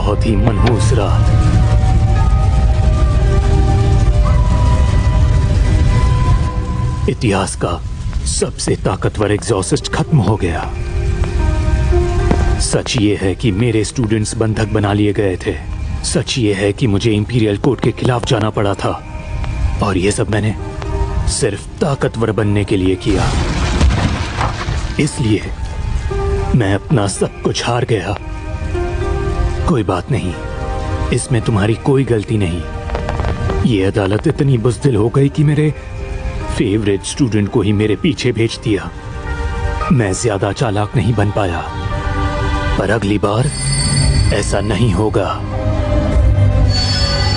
बहुत ही मनहूस रात। इतिहास का सबसे ताकतवर एग्जॉसिस्ट खत्म हो गया। सच ये है कि मेरे स्टूडेंट्स बंधक बना लिए गए थे। सच ये है कि मुझे इंपीरियल कोर्ट के खिलाफ जाना पड़ा था, और ये सब मैंने सिर्फ ताकतवर बनने के लिए किया। इसलिए मैं अपना सब कुछ हार गया। कोई बात नहीं, इसमें तुम्हारी कोई गलती नहीं। ये अदालत इतनी बुज़दिल हो गई कि मेरे फेवरेट स्टूडेंट को ही मेरे पीछे भेज दिया। मैं ज्यादा चालाक नहीं बन पाया, पर अगली बार ऐसा नहीं होगा।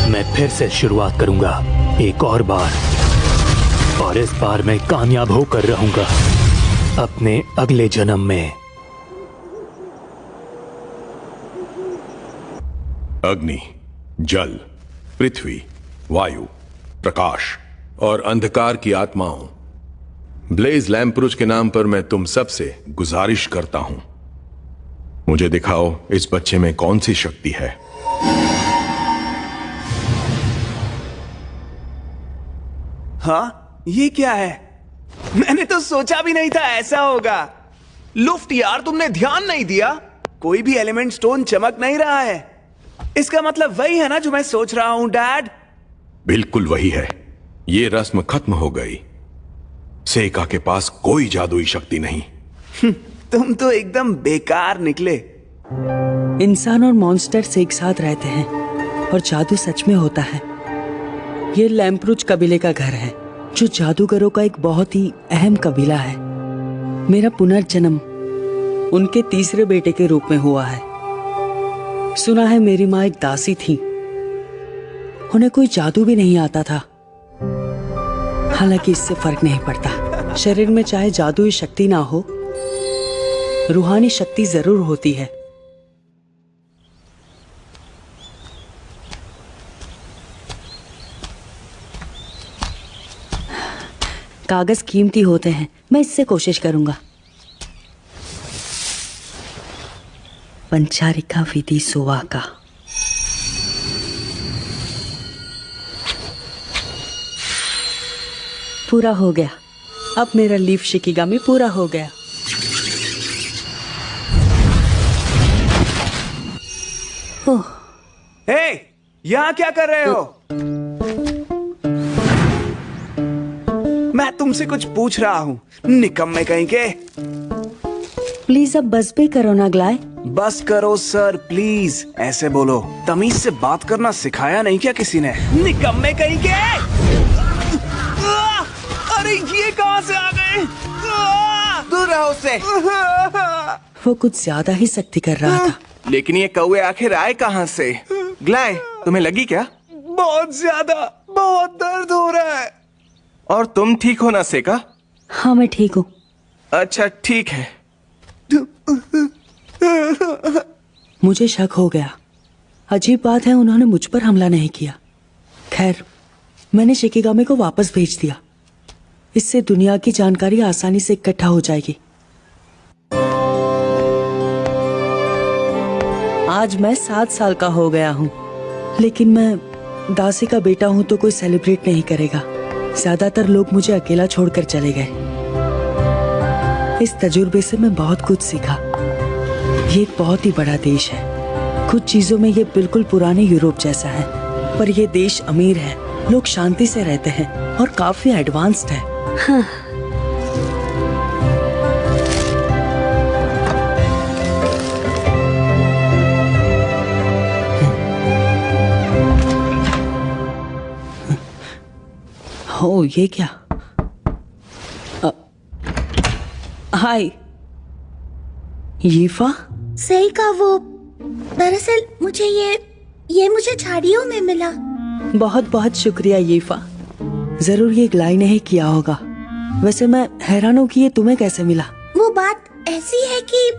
मैं फिर से शुरुआत करूंगा, एक और बार, और इस बार मैं कामयाब होकर रहूंगा अपने अगले जन्म में। अग्नि, जल, पृथ्वी, वायु, प्रकाश और अंधकार की आत्माओं, ब्लेज लैम्प्रुज के नाम पर मैं तुम सब से गुजारिश करता हूं, मुझे दिखाओ इस बच्चे में कौन सी शक्ति है। हाँ, ये क्या है? मैंने तो सोचा भी नहीं था ऐसा होगा। लुफ्ट यार, तुमने ध्यान नहीं दिया? कोई भी एलिमेंट स्टोन चमक नहीं रहा है। इसका मतलब वही है ना जो मैं सोच रहा हूं, डैड? बिल्कुल वही है। ये रस्म खत्म हो गई। सेका के पास कोई जादुई शक्ति नहीं। तुम तो एकदम बेकार निकले। इंसान और मॉन्स्टर्स एक साथ रहते हैं और जादू सच में होता है। ये लैम्प्रुज कबीले का घर है, जो जादूगरों का एक बहुत ही अहम कबीला है। मेरा पुनर्जन्म उनके तीसरे बेटे के रूप में हुआ है। सुना है मेरी माँ एक दासी थी, उन्हें कोई जादू भी नहीं आता था। हालांकि इससे फर्क नहीं पड़ता। शरीर में चाहे जादुई शक्ति ना हो, रूहानी शक्ति जरूर होती है। कागज कीमती होते हैं, मैं इससे कोशिश करूंगा। पंचारिका विधि सुवाका। पूरा हो गया। अब मेरा लीफ शिकिगामी पूरा हो गया। ओह, हे, यहाँ क्या कर रहे हो? मैं तुमसे कुछ पूछ रहा हूँ, निकम्मे कहीं के। प्लीज अब बस भी करो ना ग्लाय। बस करो सर, प्लीज। ऐसे बोलो। तमीज से बात करना सिखाया नहीं क्या किसी ने? निकम्मे कहीं के। अरे ये कहाँ से आ गए? दूर रहो उससे। वो कुछ ज्यादा ही सख्ती कर रहा था। लेकिन ये कौवे आखिर आए कहाँ से? ग्लाय, तुम्हें लगी क्या? बहुत ज्यादा, बहुत दर्द हो रहा है। और तुम ठीक हो ना सेका? हाँ, मैं ठीक हूँ। अच्छा, ठीक है। मुझे शक हो गया। अजीब बात है, उन्होंने मुझ पर हमला नहीं किया। खैर, मैंने शिकिगामी को वापस भेज दिया। इससे दुनिया की जानकारी आसानी से इकट्ठा हो जाएगी। आज मैं 7 साल का हो गया हूँ, लेकिन मैं दासी का बेटा हूँ तो कोई सेलिब्रेट नहीं करेगा। ज्यादातर लोग मुझे अकेला छोड़कर चले गए। इस तजुर्बे से मैं बहुत कुछ सीखा। ये एक बहुत ही बड़ा देश है। कुछ चीजों में ये बिल्कुल पुराने यूरोप जैसा है, पर ये देश अमीर है, लोग शांति से रहते हैं और काफी एडवांस्ड है। हाँ। ओ, ये क्या? हाय यीफा। सही कहा। वो दरअसल मुझे ये मुझे झाड़ियों में मिला। बहुत बहुत शुक्रिया यीफा। जरूर ये ग्लाई ने ही किया होगा। वैसे मैं हैरान हूँ कि ये तुम्हें कैसे मिला। वो बात ऐसी है कि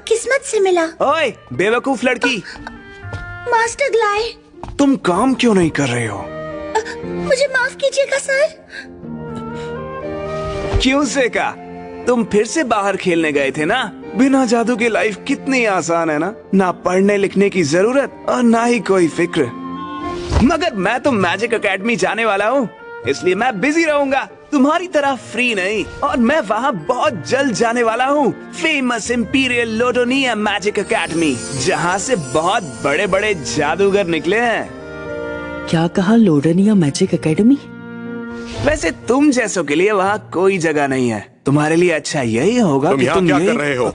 किस्मत से मिला। ओए बेवकूफ लड़की। मास्टर ग्लाई, तुम काम क्यों नहीं कर रहे हो? मुझे माफ कीजिएगा सर। क्यों सेका? तुम फिर से बाहर खेलने गए थे ना? बिना जादू की लाइफ कितनी आसान है ना पढ़ने लिखने की जरूरत और ना ही कोई फिक्र। मगर मैं तो मैजिक एकेडमी जाने वाला हूँ, इसलिए मैं बिजी रहूंगा, तुम्हारी तरह फ्री नहीं। और मैं वहाँ बहुत जल्द जाने वाला हूँ, फेमस इंपीरियल लोडोनिया मैजिक एकेडमी, जहाँ से बहुत बड़े बड़े जादूगर निकले हैं। क्या कहा? लोडोनिया मैजिक एकेडमी? वैसे तुम जैसों के लिए वहाँ कोई जगह नहीं है। तुम्हारे लिए अच्छा यही होगा तुम कि यहाँ तुम क्या यही... कर रहे हो?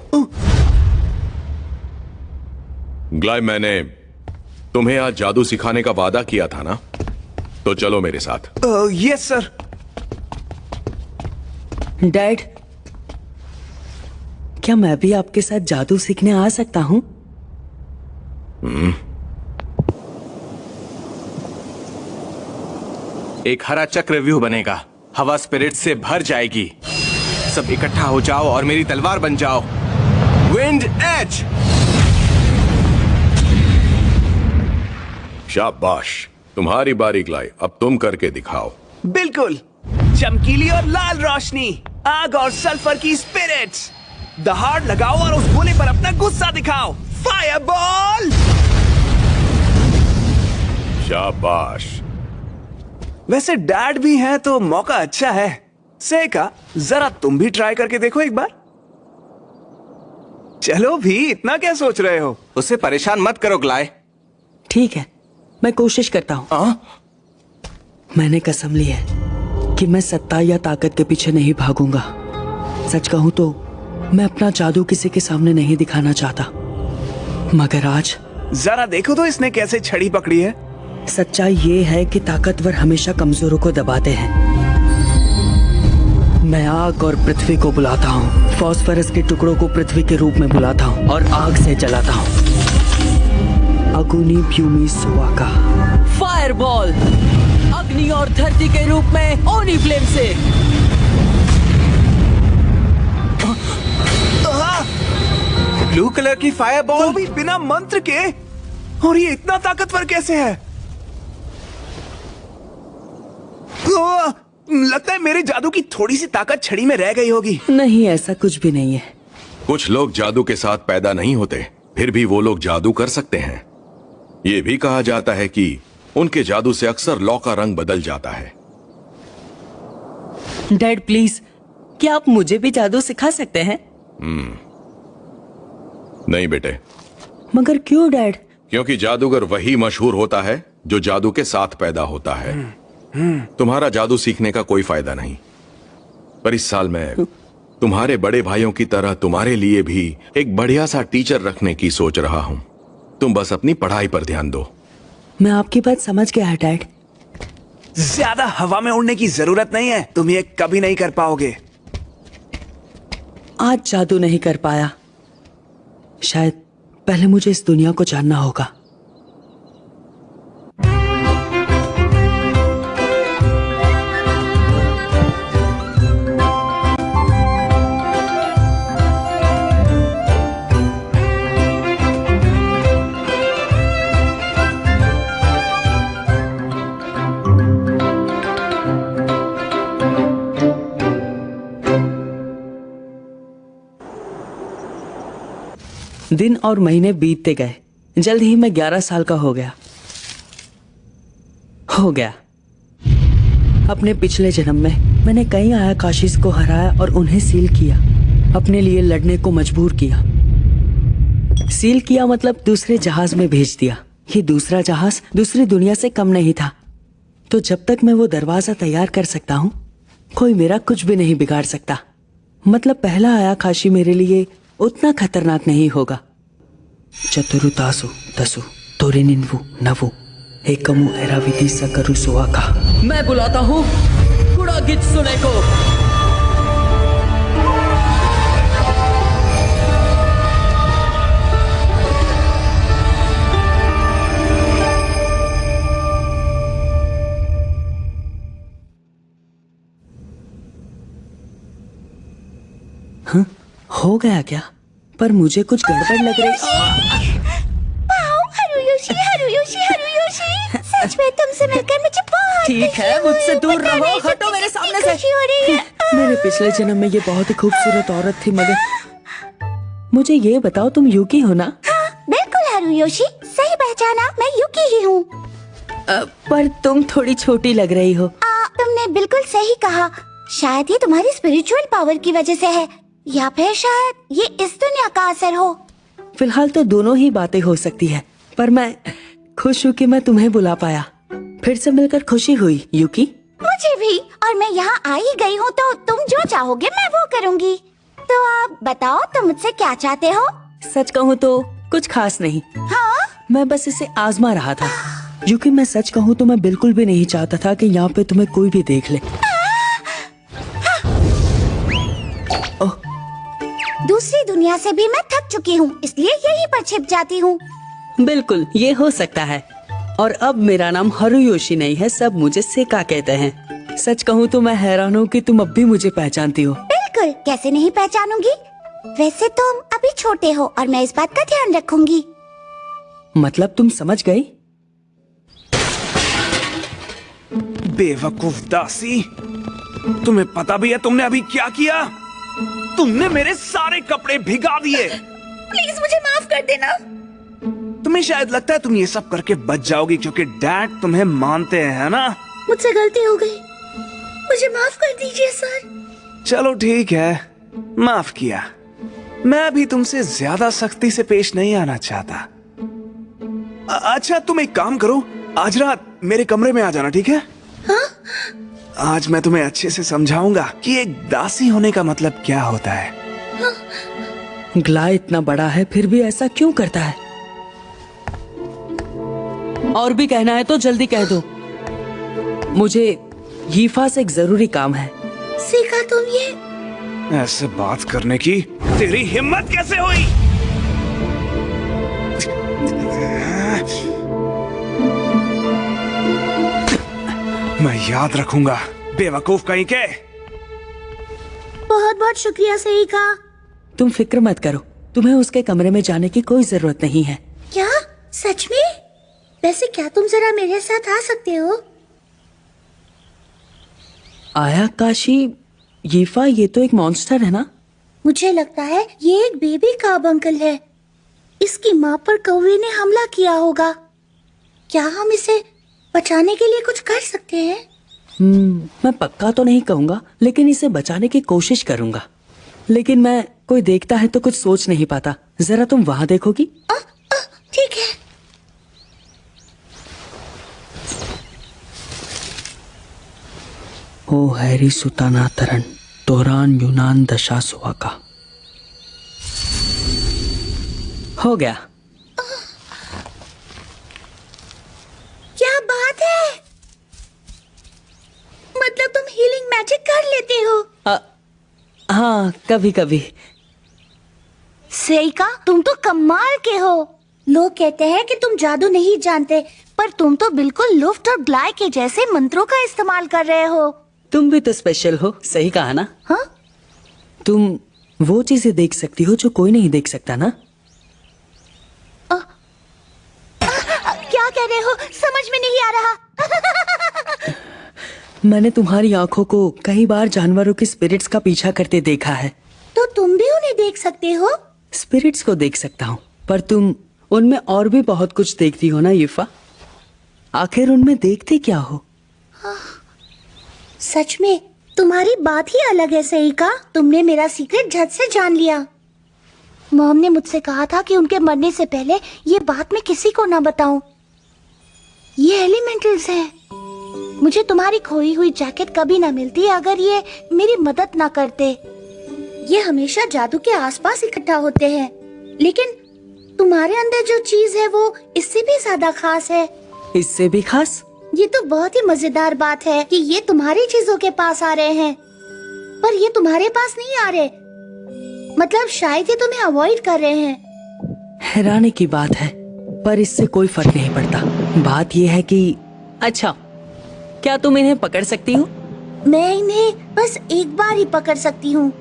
ग्लाय, मैंने तुम्हें आज जादू सिखाने का वादा किया था ना, तो चलो मेरे साथ। Yes sir. डैड, क्या मैं भी आपके साथ जादू सीखने आ सकता हूँ? एक हरा चक्रव्यूह बनेगा, हवा स्पिरिट से भर जाएगी। सब इकट्ठा हो जाओ और मेरी तलवार बन जाओ। Wind edge. शाबाश, तुम्हारी बारी ग्लाय, अब तुम करके दिखाओ। बिल्कुल, चमकीली और लाल रोशनी, आग और सल्फर की स्पिरिट्स। दहाड़ लगाओ और उस गोले पर अपना गुस्सा दिखाओ। फायरबॉल। शाबाश। वैसे डैड भी है तो मौका अच्छा है। सेका, जरा तुम भी ट्राई करके देखो एक बार। चलो भी, इतना क्या सोच रहे हो? उसे परेशान मत करो ग्लाय। ठीक है, मैं कोशिश करता हूँ। मैंने कसम ली है कि मैं सत्ता या ताकत के पीछे नहीं भागूंगा। सच कहूं तो मैं अपना जादू किसी के सामने नहीं दिखाना चाहता, मगर आज जरा देखो तो इसने कैसे छड़ी पकड़ी है। सच्चाई ये है कि ताकतवर हमेशा कमजोरों को दबाते हैं। मैं आग और पृथ्वी को बुलाता हूँ, फास्फोरस के टुकड़ों को पृथ्वी के रूप में बुलाता हूँ और आग से जलाता हूँ। अग्नि भूमि सुवाका। फायरबॉल, अग्नि और धरती के रूप में ओनी फ्लेम से। ब्लू कलर की फायरबॉल, वो भी बिना मंत्र के। और ये इतना ताकतवर कैसे है? लगता है मेरे जादू की थोड़ी सी ताकत छड़ी में रह गई होगी। नहीं, ऐसा कुछ भी नहीं है। कुछ लोग जादू के साथ पैदा नहीं होते, फिर भी वो लोग जादू कर सकते हैं। ये भी कहा जाता है कि उनके जादू से अक्सर लौ का रंग बदल जाता है। डैड प्लीज, क्या आप मुझे भी जादू सिखा सकते हैं? नहीं बेटे। मगर क्यों डैड? क्योंकि जादूगर वही मशहूर होता है जो जादू के साथ पैदा होता है। तुम्हारा जादू सीखने का कोई फायदा नहीं, पर इस साल मैं तुम्हारे बड़े भाइयों की तरह तुम्हारे लिए भी एक बढ़िया सा टीचर रखने की सोच रहा हूं। तुम बस अपनी पढ़ाई पर ध्यान दो। मैं आपकी बात समझ गया है डैड। ज्यादा हवा में उड़ने की जरूरत नहीं है, तुम ये कभी नहीं कर पाओगे। आज जादू नहीं कर पाया, शायद पहले मुझे इस दुनिया को जानना होगा। दिन और महीने बीतते गए। जल्द ही मैं 11 साल का हो गया। अपने पिछले जन्म में मैंने कई आयाकाशीस को हराया और उन्हें सील किया, अपने लिए लड़ने को मजबूर किया। सील किया मतलब दूसरे जहाज में भेज दिया। ये दूसरा जहाज दूसरी दुनिया से कम नहीं था। तो जब तक मैं वो दरवाजा तैयार कर सकता हूँ, कोई मेरा कुछ भी नहीं बिगाड़ सकता। मतलब पहला आयाकाशी मेरे लिए उतना खतरनाक नहीं होगा। चतुरु तासु तसु तोरिनिन्वु नवु एकमु एराविधि सकरु सुवाका। मैं बुलाता हूँ कुड़ा गित्सुने को। हाँ, हो गया क्या? पर मुझे कुछ गड़बड़ लग रही। हारुयोशी, सच में तुमसे मिलकर मुझे बहुत ठीक है, मुझसे दूर रहो, हटो मेरे सामने से। खुशी हो रही है। मेरे पिछले जन्म में ये बहुत ही खूबसूरत औरत थी, मुझे ये बताओ, तुम यूकी हो ना? हाँ, बिल्कुल हारुयोशी, सही पहचाना, मैं यूकी ही हूँ। पर तुम थोड़ी छोटी लग रही हो। तुमने बिल्कुल सही कहा। शायद ये तुम्हारी स्पिरिचुअल पावर की वजह से है, या फिर शायद ये इस दुनिया का असर हो। फिलहाल तो दोनों ही बातें हो सकती है, पर मैं खुश हूँ कि मैं तुम्हें बुला पाया। फिर से मिलकर खुशी हुई यूकी। मुझे भी, और मैं यहाँ आ ही गई हूँ तो तुम जो चाहोगे मैं वो करूँगी। तो आप बताओ, तुम मुझसे क्या चाहते हो? सच कहूँ तो कुछ खास नहीं। हाँ? मैं बस इसे आजमा रहा था। यूकी, मैं सच कहूँ तो मैं बिल्कुल भी नहीं चाहता था कि यहाँ पे तुम्हें कोई भी देख ले। ओह, दूसरी दुनिया से भी मैं थक चुकी हूँ, इसलिए यहीं पर छिप जाती हूँ। बिल्कुल, ये हो सकता है। और अब मेरा नाम हारुयोशी नहीं है, सब मुझे सेका कहते हैं। सच कहूँ तो मैं हैरान हूँ कि तुम अब भी मुझे पहचानती हो। बिल्कुल, कैसे नहीं पहचानूंगी। वैसे तुम अभी छोटे हो और मैं इस बात का ध्यान रखूंगी। मतलब तुम समझ गई? बेवकूफ दासी, तुम्हें पता भी है तुमने अभी क्या किया? तुमने मेरे सारे कपड़े भिगा दिए। प्लीज मुझे माफ कर देना। तुम्हें शायद लगता है तुम ये सब करके बच जाओगी क्योंकि डैड तुम्हें मानते हैं, है ना? मुझसे गलती हो गई, मुझे माफ कर दीजिए सर। चलो ठीक है, माफ किया। मैं अभी तुमसे ज्यादा सख्ती से पेश नहीं आना चाहता। अच्छा, तुम एक काम करो, आज रात मेरे कमरे में आ जाना, ठीक है? हाँ? आज मैं तुम्हें अच्छे से समझाऊंगा कि एक दासी होने का मतलब क्या होता है। ग्ला इतना बड़ा है फिर भी ऐसा क्यों करता है? और भी कहना है तो जल्दी कह दो। मुझे यीफा से एक जरूरी काम है। सीखा तुम ये? ऐसे बात करने की तेरी हिम्मत कैसे हुई? मैं याद रखूंगा, बेवकूफ कहीं के। बहुत बहुत शुक्रिया सेका। तुम फिक्र मत करो, तुम्हें उसके कमरे में जाने की कोई जरूरत नहीं है। क्या? सच में? वैसे क्या तुम जरा मेरे साथ आ सकते हो? आया काशी, यीफा ये तो एक मॉन्स्टर है ना? मुझे लगता है ये एक बेबी काब अंकल है। इसकी माँ पर कौवे ने हमला किया होगा। क्या हम इसे बचाने के लिए कुछ कर सकते हैं? मैं पक्का तो नहीं कहूंगा, लेकिन इसे बचाने की कोशिश करूंगा। लेकिन मैं कोई देखता है तो कुछ सोच नहीं पाता। जरा तुम वहां देखोगी? ठीक है। ओ हैरी सुताना तरन तोरान यूनान दशा सुहाका। हो गया। क्या बात है? मतलब तुम हीलिंग मैजिक कर लेते हो? हाँ, कभी कभी। सेका, तुम तो कमाल के हो। लोग कहते हैं कि तुम जादू नहीं जानते, पर तुम तो बिल्कुल लुफ्ट और ग्लाय के जैसे मंत्रों का इस्तेमाल कर रहे हो। तुम भी तो स्पेशल हो, सही कहा ना? हाँ? तुम वो चीजें देख सकती हो जो कोई नहीं देख सकता ना? क्या कह रहे हो? समझ में नहीं आ रहा। मैंने तुम्हारी आंखों को कई बार जानवरों के स्पिरिट्स का पीछा करते देखा है। तो तुम भी उन्हें देख सकते हो? स्पिरिट्स को देख सकता हूँ, पर तुम उनमें और भी बहुत कुछ देखती हो ना यीफा? आखिर उनमें देखते क्या हो? सच में तुम्हारी बात ही अलग है सेका। तुमने मेरा सीक्रेट झट से जान लिया। मॉम ने मुझसे कहा था कि उनके मरने से पहले ये बात मैं किसी को ना बताऊं। ये एलिमेंटल्स हैं। मुझे तुम्हारी खोई हुई जैकेट कभी ना मिलती अगर ये मेरी मदद ना करते। ये हमेशा जादू के आसपास इकट्ठा होते हैं, लेकिन तुम्हारे अंदर जो चीज है वो इससे भी ज्यादा खास है। इससे भी खास? ये तो बहुत ही मजेदार बात है कि ये तुम्हारी चीजों के पास आ रहे हैं, पर ये तुम्हारे पास नहीं आ रहे। मतलब शायद ये तुम्हें अवॉइड कर रहे हैं। हैरानी की बात है, पर इससे कोई फर्क नहीं पड़ता। बात यह है कि अच्छा, क्या तुम इन्हें पकड़ सकती हो? मैं इन्हें बस एक बार ही पकड़ सकती हूँ।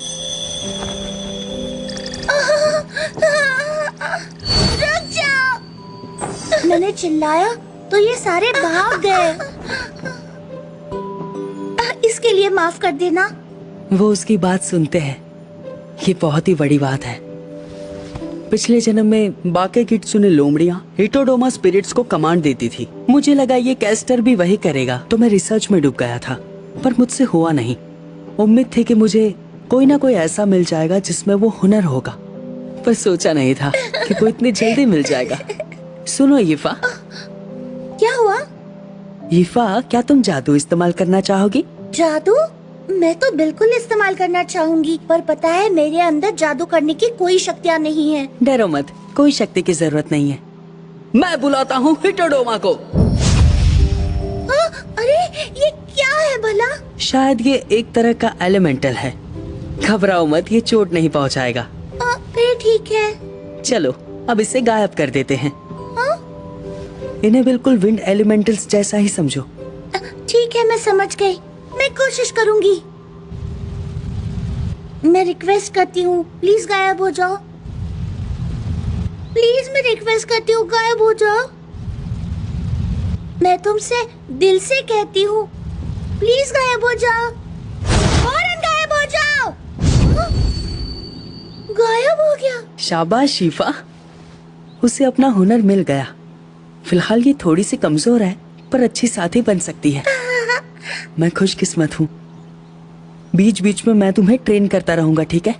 रुक जाओ! मैंने चिल्लाया तो ये सारे भाग गए। इसके लिए माफ कर देना। वो उसकी बात सुनते हैं, ये बहुत ही बड़ी बात है। पिछले जन्म में बाके किट्सुने लोमड़ियां हिटोडोमा स्पिरिट्स को कमांड देती थी। मुझे लगा ये कैस्टर भी वही करेगा, तो मैं रिसर्च में डूब गया था, पर मुझसे हुआ नहीं। उम्मीद थी कि मुझे कोई ना कोई ऐसा मिल जाएगा जिसमें वो हुनर होगा, पर सोचा नहीं था कि वो इतनी जल्दी मिल जाएगा। सुनो यीफा। क्या हुआ? यीफा, क्या तुम जादू इस्तेमाल करना चाहोगी? जादू? मैं तो बिल्कुल इस्तेमाल करना चाहूंगी, पर पता है मेरे अंदर जादू करने की कोई शक्तियाँ नहीं है। डरो मत, कोई शक्ति की जरूरत नहीं है। मैं बुलाता हूँ हिटोडोमा को। अरे ये क्या है भला? शायद ये एक तरह का एलिमेंटल है। घबराओ मत, ये चोट नहीं पहुँचाएगा। फिर ठीक है। चलो अब इसे गायब कर देते हैं। इन्हें बिल्कुल विंड एलिमेंटल्स जैसा ही समझो। ठीक है, मैं समझ गई। मैं कोशिश करूंगी। मैं रिक्वेस्ट करती हूँ, प्लीज गायब हो जाओ। प्लीज मैं रिक्वेस्ट करती हूँ, गायब हो जाओ। मैं तुमसे दिल से कहती हूँ, प्लीज गायब हो जाओ। फौरन गायब हो जाओ। गायब हो गया। शाबाश शीफा, उसे अपना हुनर मिल गया। फिलहाल ये थोड़ी सी कमजोर है, पर अच्छी साथी बन सकती है। मैं खुशकिस्मत हूँ। बीच बीच में मैं तुम्हें ट्रेन करता रहूंगा, ठीक है?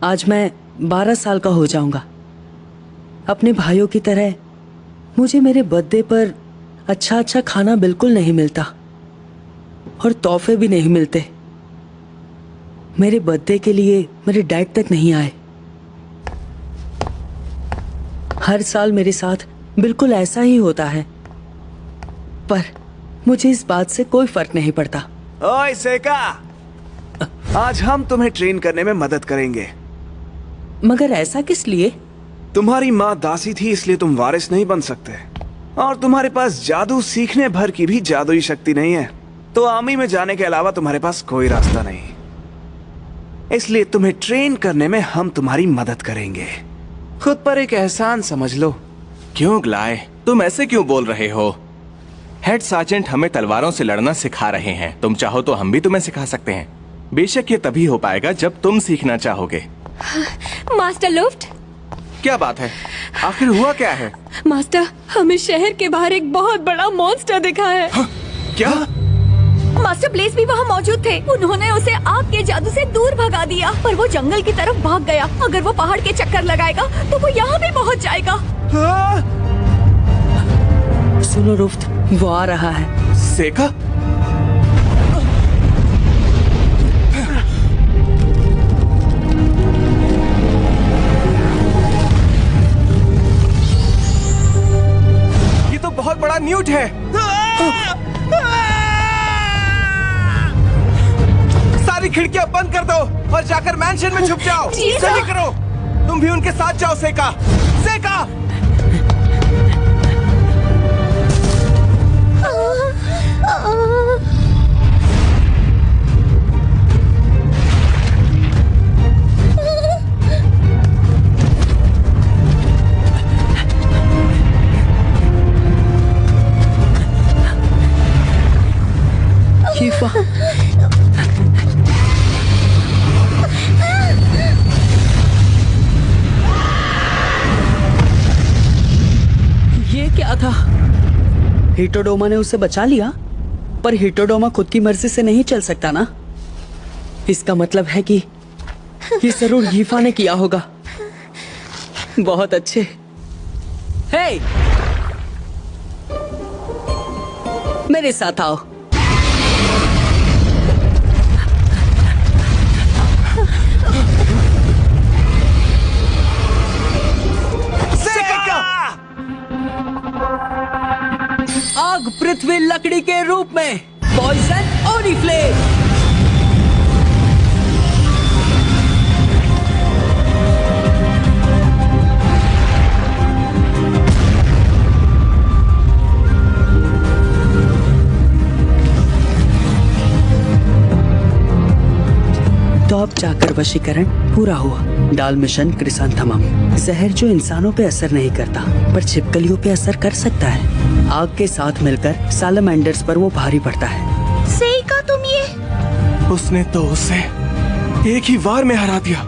आज मैं 12 साल का हो जाऊंगा। अपने भाइयों की तरह मुझे मेरे बर्थडे पर अच्छा खाना बिल्कुल नहीं मिलता और तोहफे भी नहीं मिलते। मेरे बर्थडे के लिए मेरे डैड तक नहीं आए। हर साल मेरे साथ बिल्कुल ऐसा ही होता है, पर मुझे इस बात से कोई फर्क नहीं पड़ता। ओए सेका, आज हम तुम्हें ट्रेन करने में मदद करेंगे। मगर ऐसा किस लिए? तुम्हारी माँ दासी थी, इसलिए तुम वारिस नहीं बन सकते, और तुम्हारे पास जादू सीखने भर की भी जादुई शक्ति नहीं है, तो आर्मी में जाने के अलावा तुम्हारे पास कोई रास्ता नहीं। इसलिए तुम्हें ट्रेन करने में हम तुम्हारी मदद करेंगे। खुद पर एक एहसान समझ लो। क्यों ग्लाय, तुम ऐसे क्यों बोल रहे हो? हेड सार्जेंट हमें तलवारों से लड़ना सिखा रहे हैं। तुम चाहो तो हम भी तुम्हें सिखा सकते हैं। बेशक ये तभी हो पाएगा जब तुम सीखना चाहोगे। मास्टर लुफ्ट, क्या बात है? आखिर हुआ क्या है? मास्टर, हमें शहर के बाहर एक बहुत बड़ा मॉन्स्टर दिखा है। क्या? मास्टर ब्लेज भी वहाँ मौजूद थे। उन्होंने उसे आग के जादू से दूर भगा दिया, पर वो जंगल की तरफ भाग गया। अगर वो पहाड़ के चक्कर लगाएगा तो वो यहाँ भी पहुँच जाएगा। सुनो रुफ्त, वो आ रहा है। सेका? ये तो बहुत बड़ा न्यूट है। सारी खिड़कियां बंद कर दो और जाकर मैंशन में छुप जाओ। जल्दी करो। तुम भी उनके साथ जाओ सेका। सेका! ये क्या था? हिटोडोमा ने उसे बचा लिया, पर हिटोडोमा खुद की मर्जी से नहीं चल सकता ना। इसका मतलब है कि ये जरूर यीफा ने किया होगा। बहुत अच्छे। हे, मेरे साथ आओ। आग पृथ्वी लकड़ी के रूप में, पॉइजन ओरिफ्लेम। जाकर वशीकरण पूरा हुआ। डाल मिशन क्रिसैंथेमम, जहर जो इंसानों पे असर नहीं करता पर छिपकलियों पे असर कर सकता है। आग के साथ मिलकर सालामैंडर्स पर वो भारी पड़ता है। सेइका तुम ये उसने तो उसे एक ही वार में हरा दिया।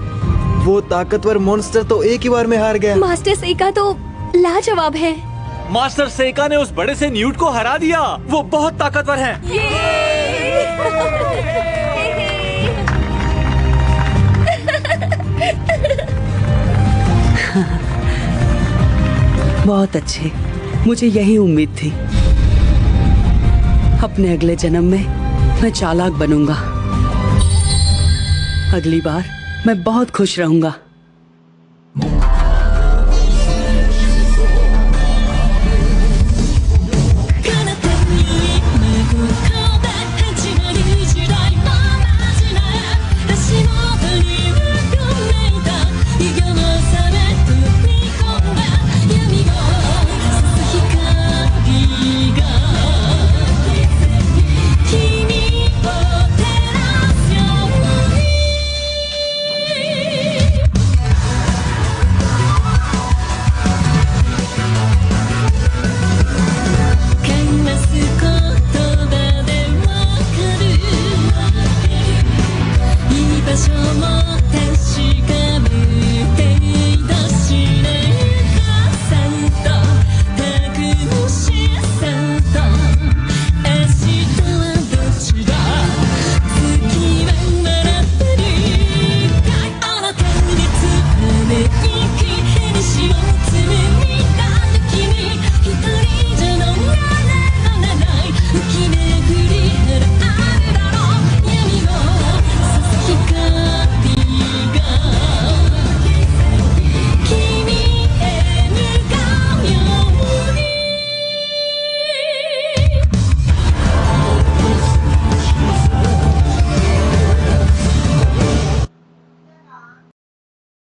वो ताकतवर मॉन्स्टर तो एक ही बार में हार गया। मास्टर सेइका तो लाजवाब है। मास्टर सेइका ने उस बड़े से न्यूट को हरा दिया। वो बहुत ताकतवर है। बहुत अच्छे, मुझे यही उम्मीद थी। अपने अगले जन्म में मैं चालाक बनूंगा। अगली बार मैं बहुत खुश रहूंगा।